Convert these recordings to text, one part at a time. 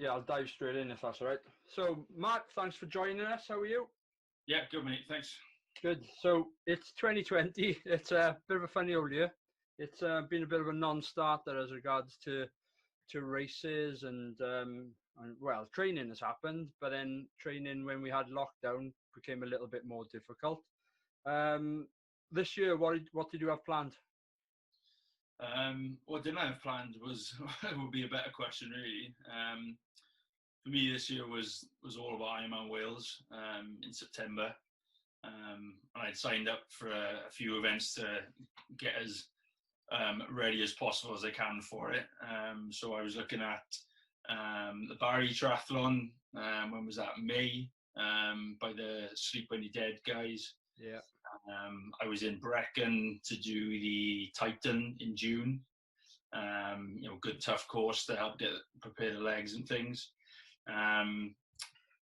Yeah, I'll dive straight in if that's all right. So, Matt, thanks for joining us. How are you? Yeah, good mate, thanks. Good. So, it's 2020. It's a bit of a funny old year. It's been a bit of a non-starter as regards to races and well, training has happened, but then training when we had lockdown became a little bit more difficult. This year, what did you have planned? What didn't I have planned was would be a better question really. For me, this year was all about Ironman Wales in September. And I'd signed up for a few events to get as ready as possible as I can for it. So I was looking at the Barry Triathlon. When was that? May, by the Sleep When You're Dead guys. Yeah. I was in Brecon to do the Titan in June. Good tough course to help prepare the legs and things.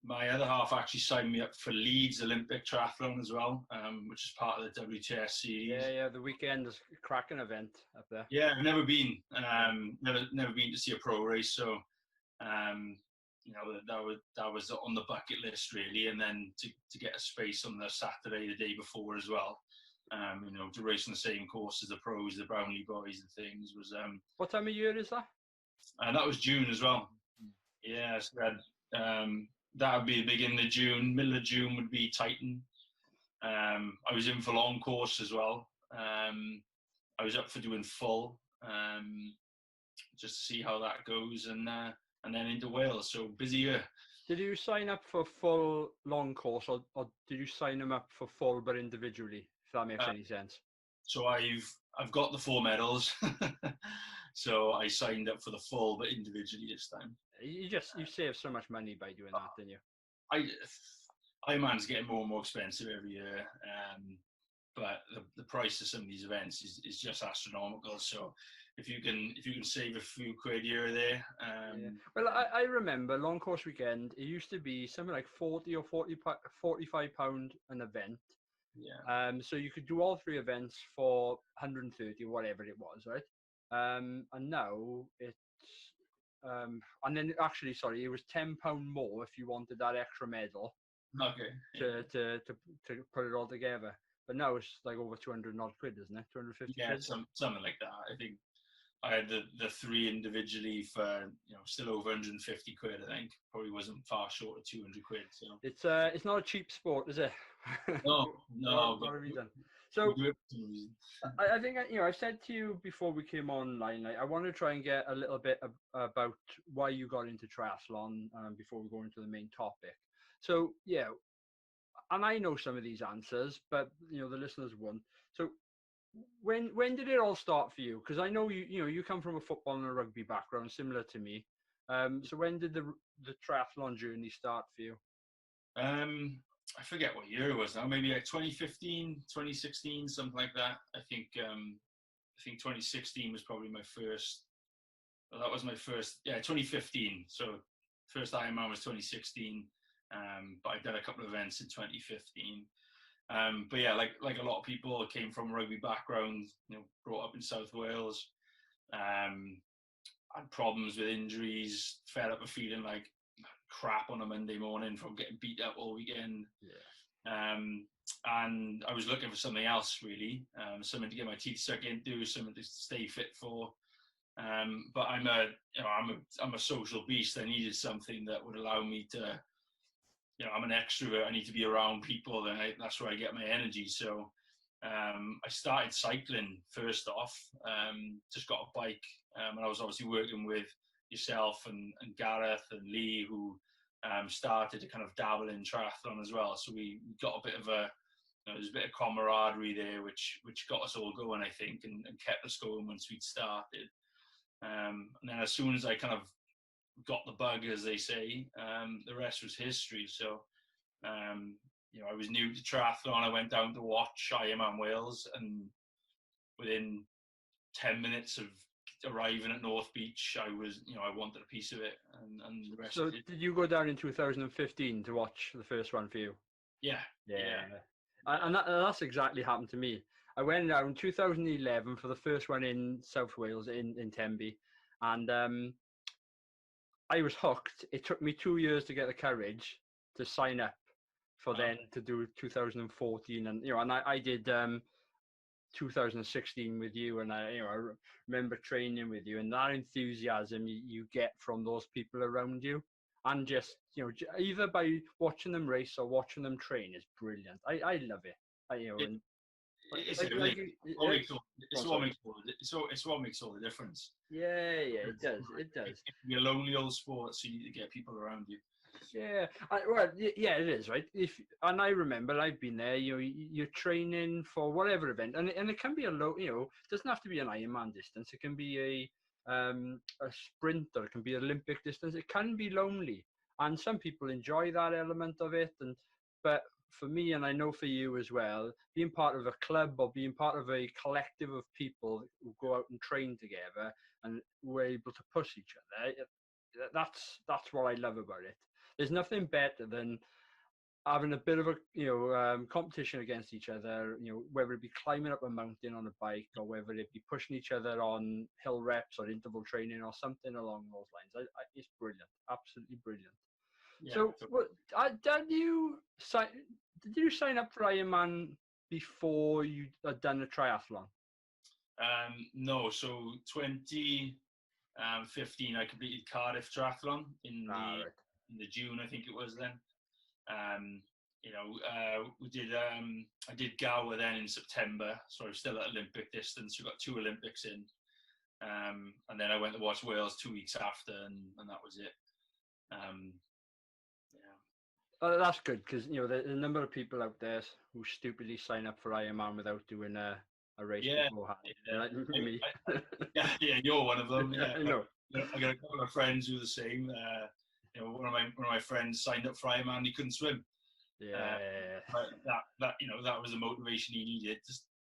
My other half actually signed me up for Leeds Olympic Triathlon as well, which is part of the WTS series. Yeah, the weekend is a cracking event up there. Yeah, I've never been. Never been to see a pro race, so that was on the bucket list really. And then to get a space on the Saturday the day before as well. To race on the same course as the pros, the Brownlee boys and things was. What time of year is that? And that was June as well. Yeah, so that would be the beginning of June. Middle of June would be Titan. I was in for long course as well. I was up for doing full, just to see how that goes, and then into Wales. So busy year. Did you sign up for full long course, or did you sign them up for full but individually? If that makes any sense. So I've got the 4 medals. So I signed up for the full but individually this time. You save so much money by doing that, didn't you? Ironman's getting more and more expensive every year, but the price of some of these events is just astronomical. So if you can save a few quid here or there. Yeah. Well, I remember long course weekend. It used to be something like 40 or 45 pound an event. Yeah. So you could do all 3 events for 130 or whatever it was, right? And now it's and then actually, sorry, it was £10 more if you wanted that extra medal. Okay. To put it all together. But now it's like over 200 odd quid, isn't it? 250. Yeah, quid? something like that. I think I had the 3 individually for still over 150 quid. I think probably wasn't far short of 200 quid. So it's not a cheap sport, is it? No. Gotta be done. So I think I said to you before we came online, like, I want to try and get a little bit about why you got into triathlon before we go into the main topic. So yeah, and I know some of these answers, but the listeners won't. So when did it all start for you? Because I know you come from a football and a rugby background, similar to me. So when did the triathlon journey start for you? I forget what year it was now. Maybe like 2015, 2016, something like that. I think 2016 was probably my first. Well, that was my first. Yeah, 2015. So first Ironman was 2016. But I've done a couple of events in 2015. But yeah, like a lot of people, came from a rugby background, brought up in South Wales, had problems with injuries, fed up with feeling like crap on a Monday morning from getting beat up all weekend. Yeah. And I was looking for something else really, something to get my teeth stuck into, something to stay fit for. But I'm a social beast. I needed something that would allow me to. I'm an extrovert. I need to be around people, and that's where I get my energy. So I started cycling first off. Just got a bike, and I was obviously working with yourself and Gareth and Lee, who started to kind of dabble in triathlon as well. So we got a bit of there's a bit of camaraderie there, which got us all going, I think, and kept us going once we'd started. And then as soon as I kind of got the bug, as they say, the rest was history. So I was new to triathlon. I went down to watch Ironman Wales, and within 10 minutes of arriving at North Beach, I wanted a piece of it, and the rest. So did you go down in 2015 to watch the first one for you? Yeah. And that's exactly happened to me. I went down in 2011 for the first one in South Wales, in Tenby, and I was hooked. It took me 2 years to get the courage to sign up for then to do 2014, and and I did 2016 with you, and I remember training with you, and that enthusiasm you get from those people around you, and just either by watching them race or watching them train is brilliant. I love it. It's what makes all the difference. Yeah, it does. It does. It can be a lonely old sport, so you need to get people around you. Yeah, it is, right. And I remember I've been there. You're training for whatever event, and it can be a low. It doesn't have to be an Ironman distance. It can be a sprint, or it can be Olympic distance. It can be lonely, and some people enjoy that element of it. But for me, and I know for you as well, being part of a club or being part of a collective of people who go out and train together and we're able to push each other, that's what I love about it. There's nothing better than having a bit of a competition against each other, whether it be climbing up a mountain on a bike or whether it be pushing each other on hill reps or interval training or something along those lines. It's brilliant, absolutely brilliant. Yeah. So did you sign up for Ironman before you had done a triathlon? No, so 2015 I completed Cardiff Triathlon in the June, I think it was then. We did I did Gower then in September, so I was still at Olympic distance. We got 2 Olympics in, and then I went to watch Wales 2 weeks after, and that was it. That's good, because there's a number of people out there who stupidly sign up for Ironman without doing a race beforehand. Yeah, you're one of them. Yeah, I know. I got a couple of friends who are the same. One of my friends signed up for Ironman. He couldn't swim. Yeah. But that was the motivation he needed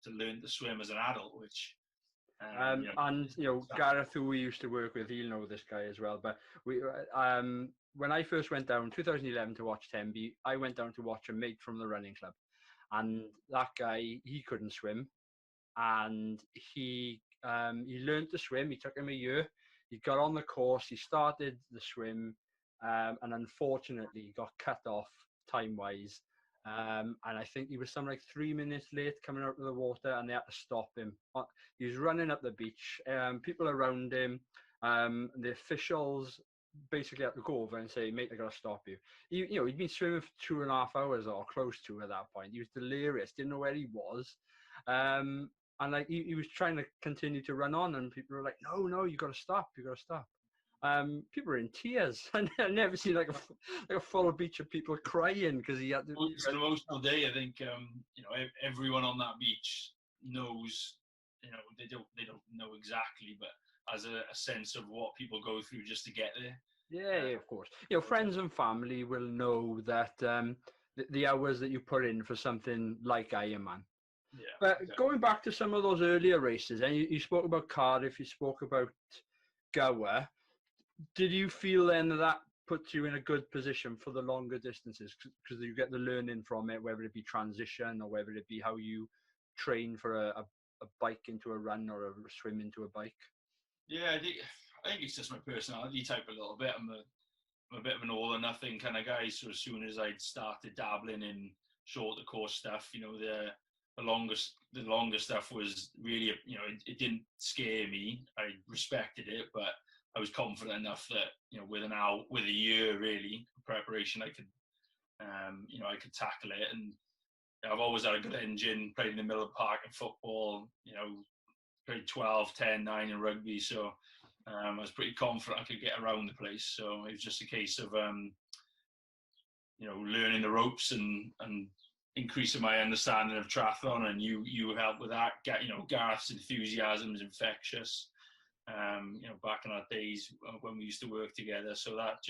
to learn to swim as an adult, which. Gareth, who we used to work with, he'll know this guy as well. But we, when I first went down 2011 to watch Temby, I went down to watch a mate from the running club, and that guy, he couldn't swim, and he learned to swim. It took him a year. He got on the course. He started the swim, and unfortunately, he got cut off time-wise. And I think he was something like 3 minutes late coming out of the water, and they had to stop him. He was running up the beach. People around him, the officials basically had to go over and say, "Mate, I got to stop you." He'd been swimming for 2.5 hours or close to at that point. He was delirious, didn't know where he was. And he was trying to continue to run on, and people were like, "No, you got to stop. You got to stop." People were in tears. I never seen like a full beach of people crying because he had to. It's an emotional day. I think everyone on that beach knows. They don't know exactly, but as a sense of what people go through just to get there. Yeah, of course. Friends and family will know that the hours that you put in for something like Ironman. Yeah. But exactly. Going back to some of those earlier races, and you spoke about Cardiff, you spoke about Gower. Did you feel then that puts you in a good position for the longer distances because you get the learning from it, whether it be transition or whether it be how you train for a bike into a run or a swim into a bike? Yeah, I think it's just my personality type a little bit. I'm a bit of an all or nothing kind of guy. So as soon as I'd started dabbling in shorter course stuff, the longer stuff was really, it didn't scare me. I respected it, but I was confident enough that, with a year really preparation, I could tackle it. And I've always had a good engine, played in the middle of the park in football, played 12, 10, 9 in rugby. So I was pretty confident I could get around the place. So it was just a case of, learning the ropes and increasing my understanding of triathlon. And you helped with that. Gareth's enthusiasm is infectious. Back in our days when we used to work together. So that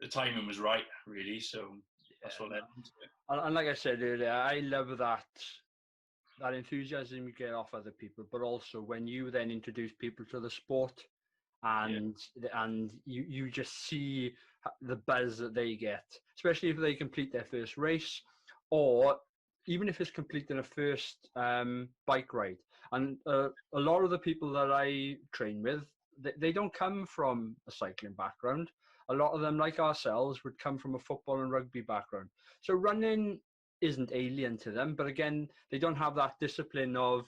the timing was right, really. So that's what led into it. And like I said earlier, I love that enthusiasm you get off other people, but also when you then introduce people to the sport and you just see the buzz that they get, especially if they complete their first race or even if it's completing a first bike ride. And a lot of the people that I train with, they don't come from a cycling background. A lot of them, like ourselves, would come from a football and rugby background. So running isn't alien to them, but again, they don't have that discipline of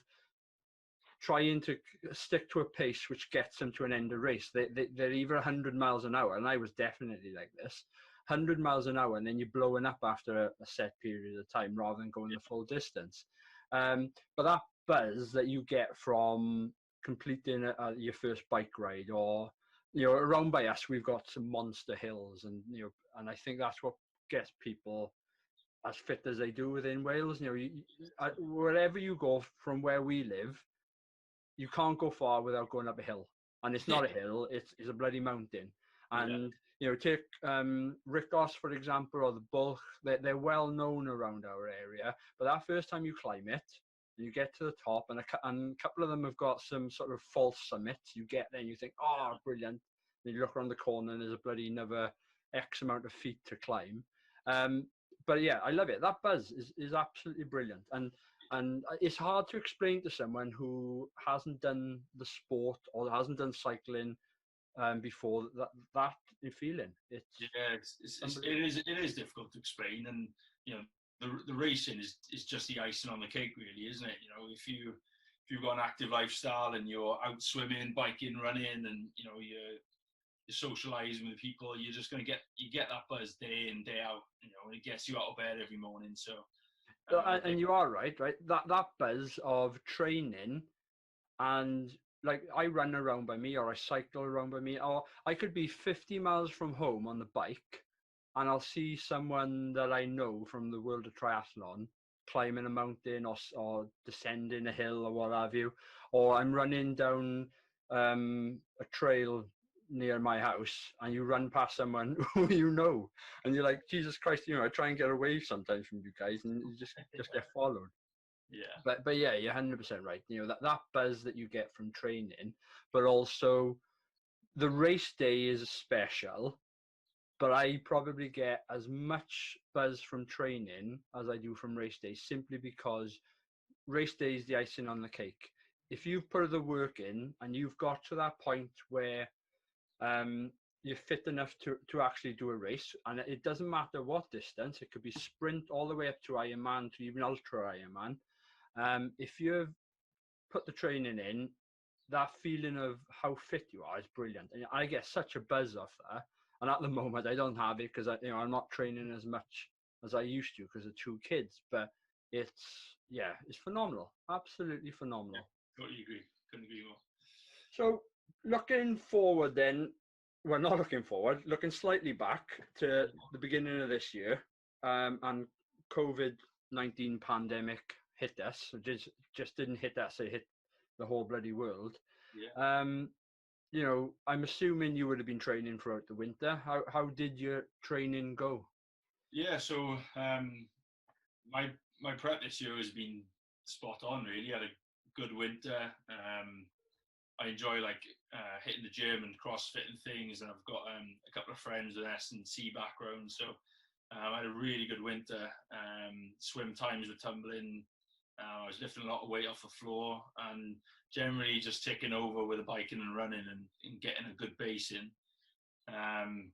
trying to stick to a pace which gets them to an end of race. They're either 100 miles an hour, and I was definitely like this, 100 miles an hour, and then you're blowing up after a set period of time rather than going the full distance. But that buzz that you get from completing your first bike ride, or around by us we've got some monster hills, and and I think that's what gets people as fit as they do within Wales. Wherever you go from where we live, you can't go far without going up a hill, and it's not a hill; it's a bloody mountain. And take Ricos, for example, or the Bulk. They're well known around our area, but that first time you climb it, and you get to the top, and a couple of them have got some sort of false summits. You get there and you think, oh, brilliant. And you look around the corner and there's a bloody another X amount of feet to climb. But yeah, I love it. That buzz is absolutely brilliant. And it's hard to explain to someone who hasn't done the sport or hasn't done cycling before that feeling. It is difficult to explain, and the racing is just the icing on the cake, really, isn't it? If you've got an active lifestyle and you're out swimming, biking, running, and you're socializing with people, you're just going to get that buzz day in, day out, and it gets you out of bed every morning. So and you are right that buzz of training, and like I run around by me, or I cycle around by me, or I could be 50 miles from home on the bike and I'll see someone that I know from the world of triathlon climbing a mountain or descending a hill or what have you, or I'm running down a trail near my house and you run past someone who and you're like, Jesus Christ, I try and get away sometimes from you guys and you just get followed. But yeah, you're 100% right. That buzz that you get from training, but also the race day is special, but I probably get as much buzz from training as I do from race day, simply because race day is the icing on the cake. If you've put the work in and you've got to that point where you're fit enough to actually do a race, and it doesn't matter what distance, it could be sprint all the way up to Ironman, to even ultra Ironman. If you've put the training in, that feeling of how fit you are is brilliant, and I get such a buzz off that. And at the moment, I don't have it because I'm not training as much as I used to because of 2 kids. But it's phenomenal, absolutely phenomenal. Yeah, totally agree. Couldn't agree more. So looking forward, then, well, not looking forward, looking slightly back to the beginning of this year, and COVID-19 pandemic hit us. It just didn't hit us; it hit the whole bloody world. Yeah. I'm assuming you would have been training throughout the winter. How did your training go? Yeah, so my prep this year has been spot on, really. I had a good winter. I enjoy hitting the gym and CrossFit and things, and I've got a couple of friends with S&C background, so I had a really good winter. Swim times were tumbling. I was lifting a lot of weight off the floor and generally just taking over with the biking and running and getting a good base in.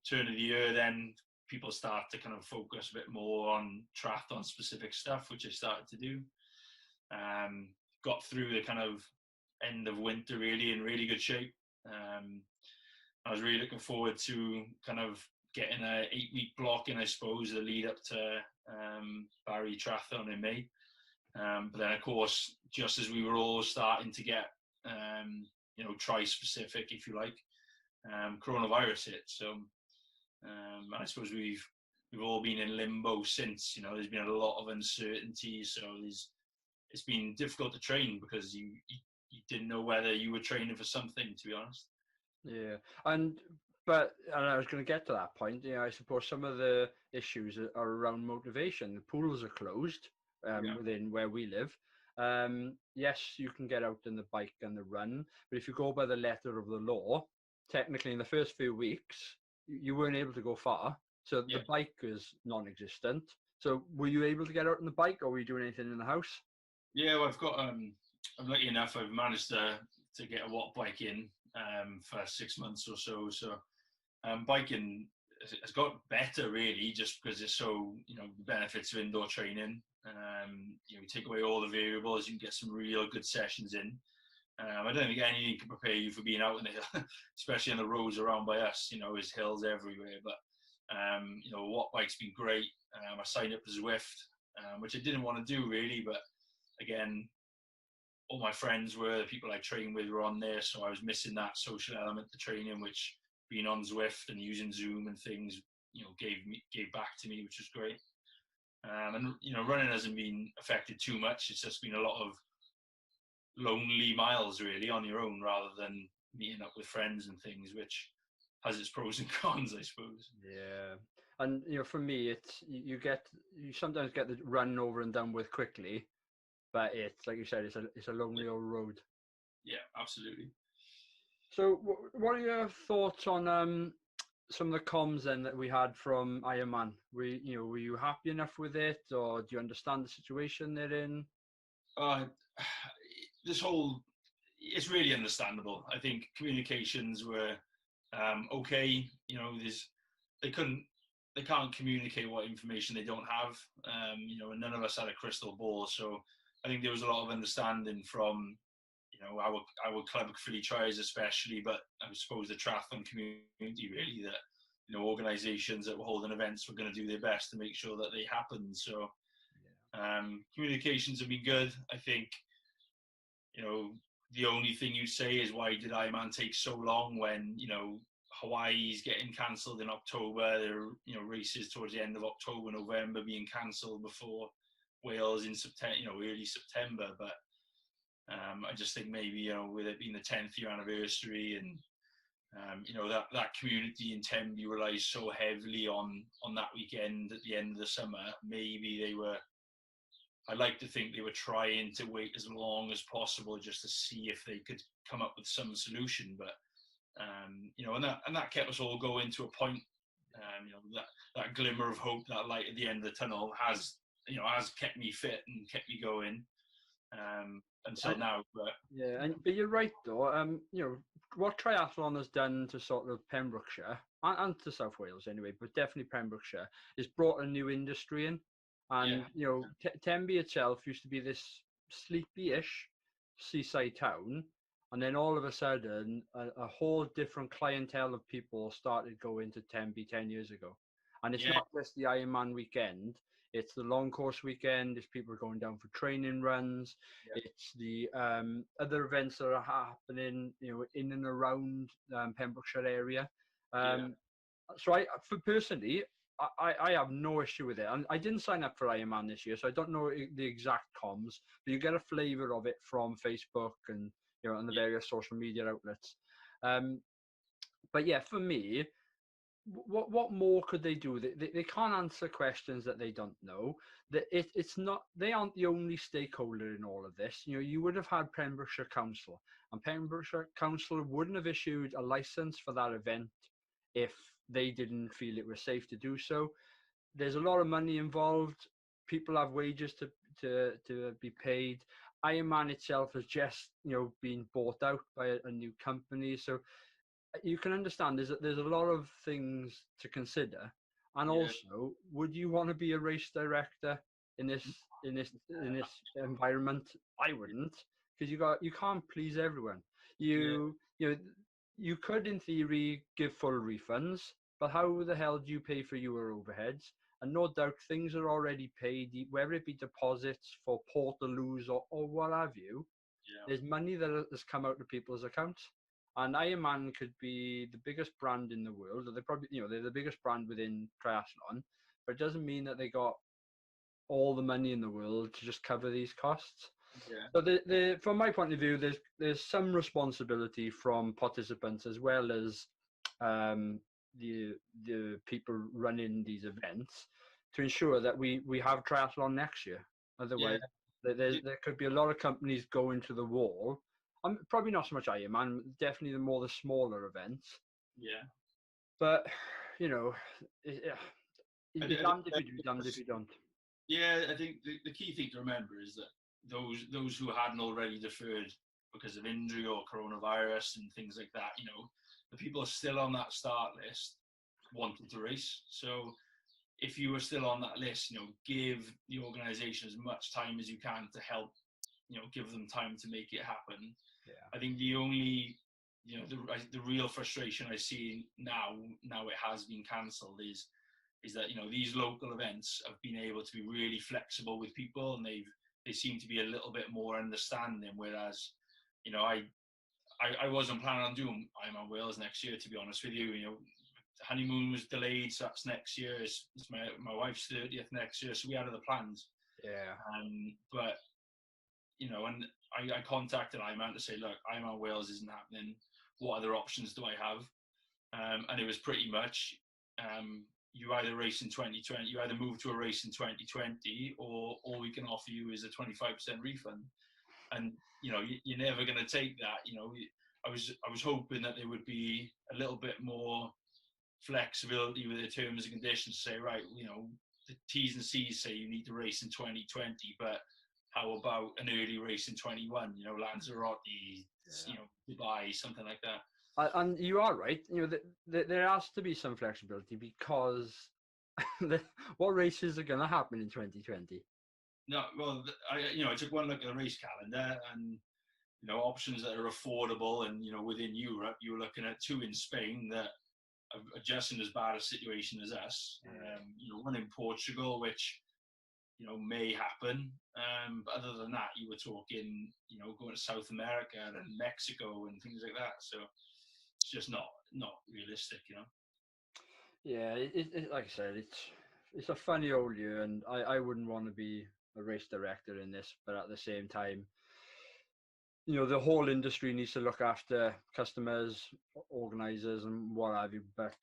Turn of the year, then people start to kind of focus a bit more on triathlon specific stuff, which I started to do. Got through the kind of end of winter really in really good shape. I was really looking forward to kind of getting a 8-week block in, I suppose, the lead up to Barry Triathlon in May. But then, of course, just as we were all starting to get, tri-specific, if you like, coronavirus hit. So I suppose we've all been in limbo since. There's been a lot of uncertainty. So it's been difficult to train because you didn't know whether you were training for something, to be honest. Yeah, but I was going to get to that point. I suppose some of the issues are around motivation. The pools are closed. Within where we live. Yes, you can get out on the bike and the run, but if you go by the letter of the law, technically in the first few weeks, you weren't able to go far. So the bike is non-existent. So were you able to get out on the bike, or were you doing anything in the house? Yeah, well, I've got, I'm lucky enough, I've managed to get a watt bike in. for 6 months or so. So biking has got better really, just because it's so, the benefits of indoor training. You take away all the variables, you can get some real good sessions in. I don't think anything can prepare you for being out in the hill, especially on the roads around by us. There's hills everywhere. But watt bike's been great. I signed up for Zwift, which I didn't want to do really, but again, all my friends were, the people I trained with were on there, so I was missing that social element to training, which being on Zwift and using Zoom and things, gave back to me, which was great. And running hasn't been affected too much. It's just been a lot of lonely miles really on your own, rather than meeting up with friends and things, which has its pros and cons, I suppose. Yeah, and for me, it's you sometimes get the run over and done with quickly, but it's like you said, it's a lonely old road. Yeah, absolutely. So, what are your thoughts on some of the comms then that we had from Ironman? Were you happy enough with it, or do you understand the situation they're in? It's really understandable. I think communications were okay. They can't communicate what information they don't have. And none of us had a crystal ball, so I think there was a lot of understanding from our club for tries especially, but I suppose the triathlon community really, that organisations that were holding events were going to do their best to make sure that they happened. So communications have been good. I think the only thing you'd say is, why did Ironman take so long when Hawaii's getting cancelled in October? There are races towards the end of October, November being cancelled before Wales in September, early September. But I just think maybe, with it being the 10th year anniversary and, that community in Tembe relies so heavily on that weekend at the end of the summer, maybe I'd like to think they were trying to wait as long as possible just to see if they could come up with some solution. But, and that kept us all going to a point. That glimmer of hope, that light at the end of the tunnel has kept me fit and kept me going. Until now. But you're right though. What triathlon has done to sort of Pembrokeshire and to South Wales anyway, but definitely Pembrokeshire, is brought a new industry in. And Tembe itself used to be this sleepy-ish seaside town, and then all of a sudden a whole different clientele of people started going to Tembe 10 years ago. And it's not just the Ironman weekend. It's the long course weekend. It's people going down for training runs. Yeah. It's the other events that are happening, in and around Pembrokeshire area. So I have no issue with it. And I didn't sign up for Ironman this year, so I don't know the exact comms, but you get a flavour of it from Facebook and and the various social media outlets. But yeah, for me, what more could they do? They can't answer questions that they don't know. It's not, they aren't the only stakeholder in all of this. You would have had Pembrokeshire Council, and Pembrokeshire Council wouldn't have issued a license for that event if they didn't feel it was safe to do so. There's a lot of money involved. People have wages to be paid. Ironman itself has just been bought out by a new company, so you can understand there's a lot of things to consider. And also, would you want to be a race director in this environment? I wouldn't, because you can't please everyone. You could in theory give full refunds, but how the hell do you pay for your overheads? And no doubt things are already paid, whether it be deposits for Portaloos or what have you. There's money that has come out of people's accounts. And Ironman could be the biggest brand in the world, or they're the biggest brand within triathlon, but it doesn't mean that they got all the money in the world to just cover these costs. So from my point of view, there's some responsibility from participants as well as the people running these events to ensure that we have triathlon next year. Otherwise, there could be a lot of companies going to the wall. Probably not so much Ironman, definitely the smaller events. Yeah. But, you're damned if you do, damned if you don't. Yeah, I think the key thing to remember is that those who hadn't already deferred because of injury or coronavirus and things like that, the people are still on that start list wanted to race. So if you were still on that list, give the organization as much time as you can to help, give them time to make it happen. Yeah. I think the only, the real frustration I see now it has been cancelled is that, these local events have been able to be really flexible with people, and they seem to be a little bit more understanding, whereas, I wasn't planning on doing Ironman Wales next year, to be honest with you. Honeymoon was delayed, so that's next year. It's my wife's 30th next year, so we had other plans. Yeah. But and I contacted Ironman to say, look, Ironman Wales isn't happening. What other options do I have? And it was pretty much you either race in 2020, you either move to a race in 2020, or all we can offer you is a 25% refund. And you're never going to take that. I was hoping that there would be a little bit more flexibility with the terms and conditions. Say, right, the T's and C's say you need to race in 2020, but how about an early race in 21? Lanzarote, Dubai, something like that. And you are right. There has to be some flexibility, because what races are going to happen in 2020? No, well, I took one look at the race calendar, and options that are affordable, and within Europe, you were looking at 2 in Spain that are just in as bad a situation as us. One in Portugal, which may happen, but other than that, you were talking going to South America and Mexico and things like that. So it's just not realistic. Yeah, like I said, it's a funny old year, and I wouldn't want to be a race director in this, but at the same time, the whole industry needs to look after customers, organizers, and what have you. But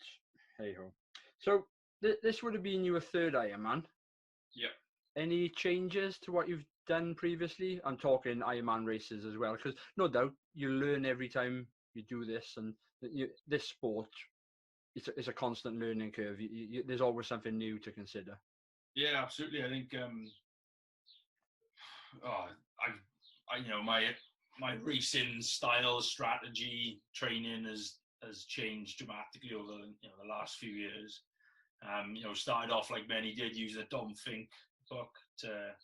hey ho. So this would have been your 3rd Ironman. Yeah. Any changes to what you've done previously? I'm talking Ironman races as well, because no doubt you learn every time you do this, and this sport, it's a constant learning curve. There's always something new to consider. Yeah, absolutely. I think my racing style, strategy, training has changed dramatically over the last few years. Started off like many did, using a Dom Fink book to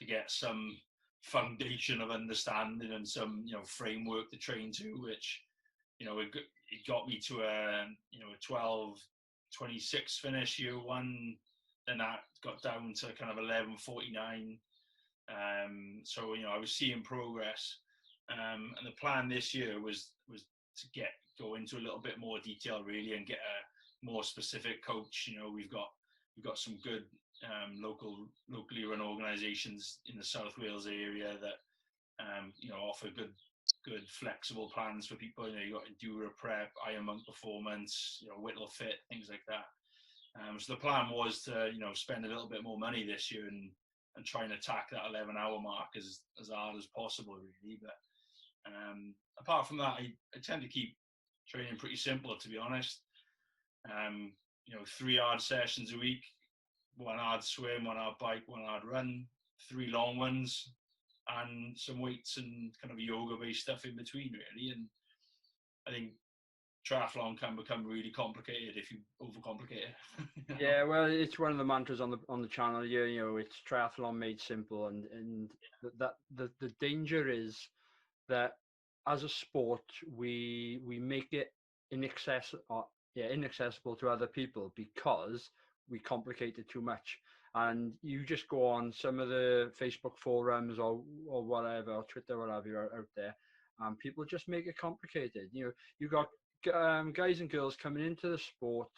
get some foundation of understanding and some framework to train to, which it got me to a 12:26 finish year 1. Then that got down to kind of 11:49. So I was seeing progress, and the plan this year was to go into a little bit more detail really, and get a more specific coach. We've got some good locally run organisations in the South Wales area that offer good flexible plans for people. You got Endura Prep, Ironman Performance, Whittle Fit, things like that. So the plan was to spend a little bit more money this year and try and attack that 11-hour mark as hard as possible, really. But apart from that, I tend to keep training pretty simple, to be honest. 3 hard sessions a week, 1 hard swim, 1 hard bike, 1 hard run, 3 long ones, and some weights and kind of yoga-based stuff in between, really. And I think triathlon can become really complicated if you overcomplicate it. Yeah, well, it's one of the mantras on the channel here. It's triathlon made simple, and that the danger is that as a sport we make it inaccessible to other people because we complicate it too much. And you just go on some of the Facebook forums or whatever, or Twitter, whatever you're out there, and people just make it complicated. You got guys and girls coming into the sport,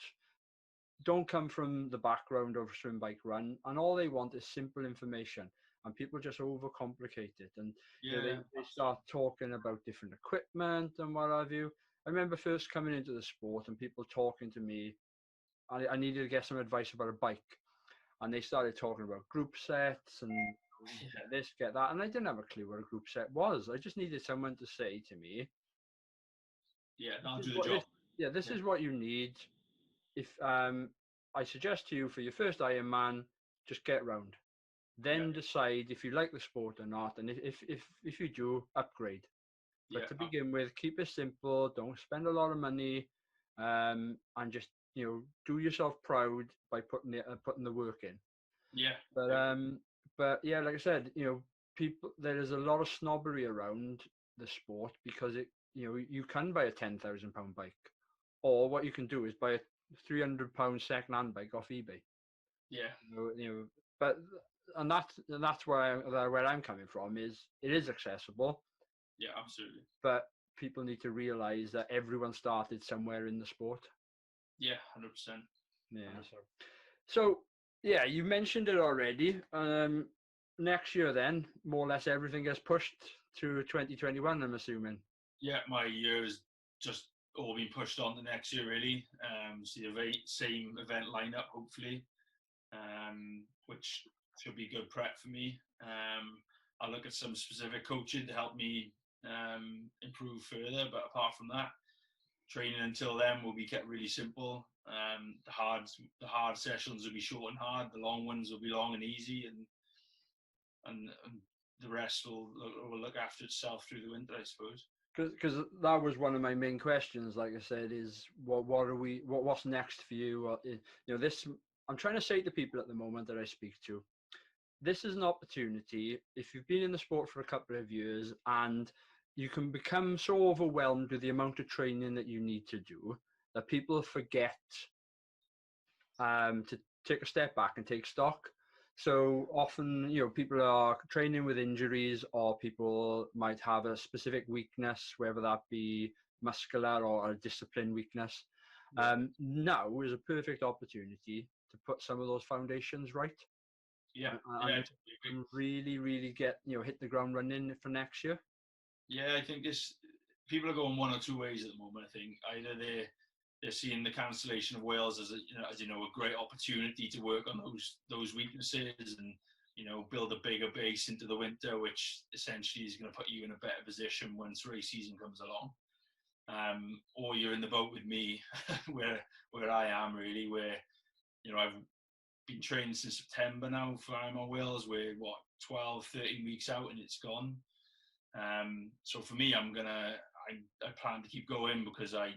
don't come from the background of swim, bike, run, and all they want is simple information, and people just overcomplicate it. And they start talking about different equipment and what have you. I remember first coming into the sport and people talking to me. I needed to get some advice about a bike, and they started talking about group sets and get this, get that, and I didn't have a clue what a group set was. I just needed someone to say to me, that'll do the job. This is what you need. If I suggest to you for your first Ironman, just get round. Then decide if you like the sport or not, and if you do, upgrade. But to begin with, keep it simple. Don't spend a lot of money, and just do yourself proud by putting the work in. Yeah. But yeah, like I said, people, there is a lot of snobbery around the sport because you can buy a £10,000 bike, or what you can do is buy a £300 second-hand bike off eBay. Yeah. But that's where I'm coming from. Is it is accessible? Yeah, absolutely. But people need to realize that everyone started somewhere in the sport. Yeah, 100%. Yeah. So yeah, you mentioned it already. Next year, then, more or less everything gets pushed to 2021. I'm assuming. Yeah, my year has just all been pushed on to next year, really. So the same event lineup, hopefully, which should be good prep for me. I'll look at some specific coaching to help me improve further. But apart from that, training until then will be kept really simple. The hard sessions will be short and hard. The long ones will be long and easy, and the rest will look after itself through the winter, I suppose. Because that was one of my main questions. Like I said, is what's next for you? This I'm trying to say to people at the moment that I speak to. This is an opportunity. If you've been in the sport for a couple of years and you can become so overwhelmed with the amount of training that you need to do that people forget to take a step back and take stock. So often, people are training with injuries, or people might have a specific weakness, whether that be muscular or a discipline weakness. Now is a perfect opportunity to put some of those foundations right. Yeah, and really, really get hit the ground running for next year. Yeah, I think people are going one or two ways at the moment. I think either they're seeing the cancellation of Wales as a great opportunity to work on those weaknesses and build a bigger base into the winter, which essentially is going to put you in a better position once race season comes along. Or you're in the boat with me, where I am really, where I've been training since September now for Ironman Wales. We're 12, 13 weeks out and it's gone. So for me, I plan to keep going because I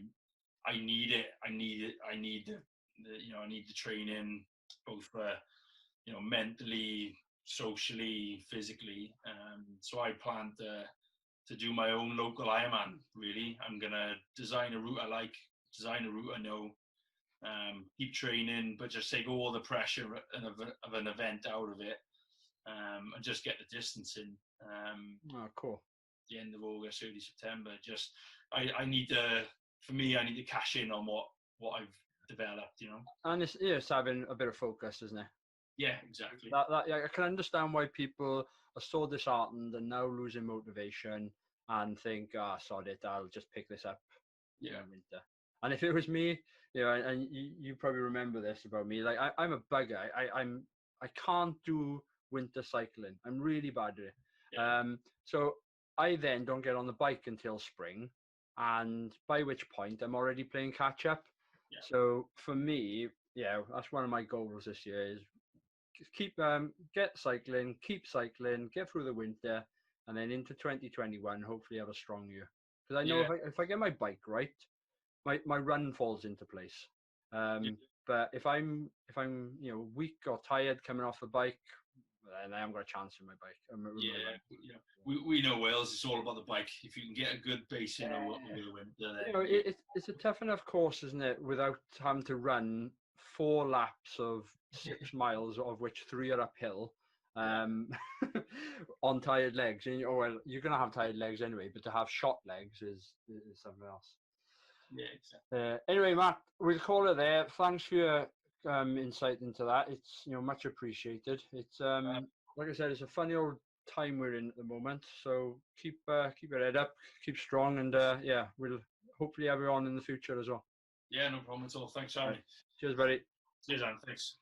need it. I need the training, both for mentally, socially, physically. So I plan to do my own local Ironman. Really, I'm gonna design a route I like, design a route I know. Keep training, but just take all the pressure of an event out of it, and just get the distance in. Cool. The end of August, early September. Just I need to cash in on what I've developed, And it's having a bit of focus, isn't it? Yeah, exactly. I can understand why people are so disheartened and now losing motivation and think, sod it, I'll just pick this up in winter. And if it was me, and you probably remember this about me, like I'm a bugger. I can't do winter cycling. I'm really bad at it. Yeah. So I then don't get on the bike until spring, and by which point I'm already playing catch up. Yeah. So for me, that's one of my goals this year is keep get cycling, get through the winter, and then into 2021, hopefully have a strong year. Because I know if I get my bike right, my run falls into place. But if I'm weak or tired coming off the bike, then I haven't got a chance in my bike. We know Wales. It's all about the bike. If you can get a good base in over the winter, it's a tough enough course, isn't it? Without having to run 4 laps of 6 miles, of which 3 are uphill, on tired legs. And you're gonna have tired legs anyway, but to have shot legs is something else. Yeah, exactly. Anyway, Matt, we'll call it there. Thanks for your insight into that. It's much appreciated. It's like I said, it's a funny old time we're in at the moment. So keep your head up, keep strong, and we'll hopefully have you on in the future as well. Yeah, no problem at all. Thanks, Harry. Cheers, buddy. Cheers, Anne. Thanks.